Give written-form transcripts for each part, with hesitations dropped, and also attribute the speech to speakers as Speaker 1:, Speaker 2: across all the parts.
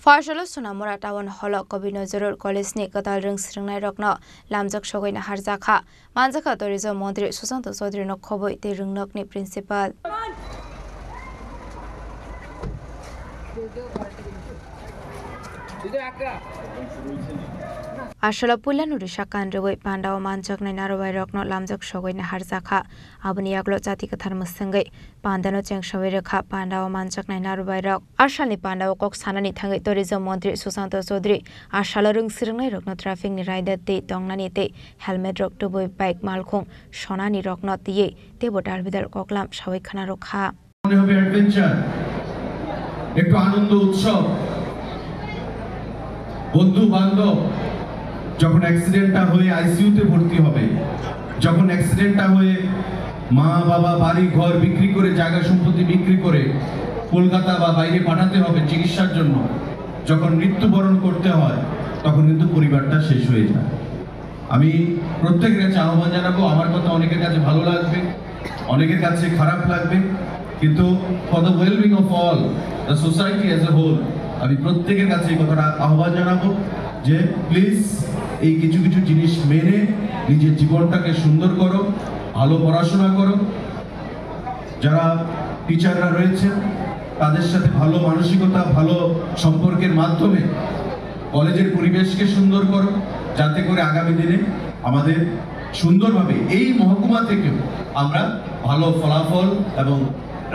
Speaker 1: Farsalo Sunamura Tawan Holo Kobi Nozurur College ni Katal Ring Sringnai Rokno Lamjak Shogoi na Harjaka Manjaka Tourism Mantri Susanto Chaudhary no Khoboi te Ringnok ni principal Ashala Pulan Rishakan Rewe Pandao Manjak na Narawai Rokno Lamjak Shogoi na Harjaka Abuni Aglo Jati Kathar Musangai Pandano Cheng Shawiraka Pandao Manjak na Narawai Rok Ashali Pandao Kok Sanani Thangai Tourism Mantri Susanto Chaudhary Ashala Ring Sringnai Rokno traffic ni rider te Tongnani te helmet rok to boy bike malkhong Sonani Rokno tiye te botar bidal koklam Shawai Khana Rokha
Speaker 2: হবে adventure একটু আনন্দ উৎসব বন্ধু বান্ধব যখন অ্যাক্সিডেন্টটা হয়ে আইসিইউতে ভর্তি হবে যখন অ্যাক্সিডেন্টটা হয়ে মা বাবা বাড়ি ঘর বিক্রি করে জায়গা সম্পত্তি বিক্রি করে কলকাতা বা বাইরে পাঠাতে হবে চিকিৎসার জন্য যখন মৃত্যুবরণ করতে হয় তখন কিন্তু পরিবারটা শেষ হয়ে যায় আমি প্রত্যেকের কাছে আহ্বান জানাবো আমার কথা অনেকের কাছে ভালো লাগবে অনেকের কাছে খারাপ লাগবে কিন্তু for the wellbeing of all the society as a whole আমি প্রত্যেকের কাছে এই কথাটা আহ্বান জানাবো যে প্লিজ এই কিছু কিছু জিনিস মেনে নিজের জীবনটাকে সুন্দর করো ভালো পড়াশোনা করো যারা টিচাররা রয়েছেন তাদের সাথে ভালো মানসিকতা ভালো সম্পর্কের মাধ্যমে কলেজের পরিবেশকে সুন্দর করো যাতে করে আগামী দিনে আমাদের সুন্দরভাবে এই মহকুমা থেকেও আমরা ভালো ফলাফল এবং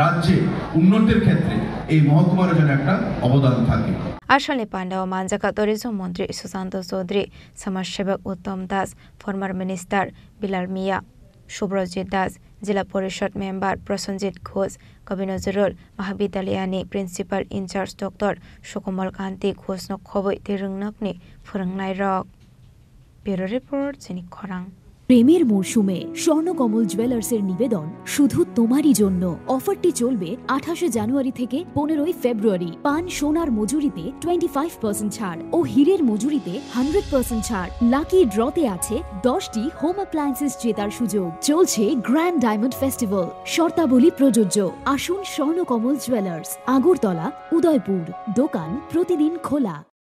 Speaker 2: রাজ্যে উন্নতির ক্ষেত্রে এই মহকুমার জন্য একটা অবদান থাকে
Speaker 1: Ashali Pandao Manjaka Tourism Mantri Susanto Chaudhary Samajsevak Uttam Das former minister Bilal Mia Subrojit Das Jila Porishad member Prosenjit Ghosh Kobi Nozurul Mahabidalayani principal in charge Dr. Sukomal Kanti Ghosh no Khoboi te Ringnok ni Phurungnai Rok Bureau Report Jenik Khorang
Speaker 3: প্রেমের মরশুমে স্বর্ণকমল জুয়েলার্সের নিবেদন শুধু তোমারই জন্য অফারটি চলবে 28 জানুয়ারি থেকে 15 ফেব্রুয়ারি পান সোনার মজুরিতে 25% ছাড় ও হীরের মজুরিতে 100% ছাড় লাকি ড্রতে আছে 10টি হোম অ্যাপ্লায়েন্সেস জেতার সুযোগ চলছে গ্র্যান্ড ডায়মন্ড ফেস্টিভ্যাল শর্তাবলী প্রযোজ্য আসুন স্বর্ণকমল জুয়েলার্স আগরতলা উদয়পুর দোকান প্রতিদিন খোলা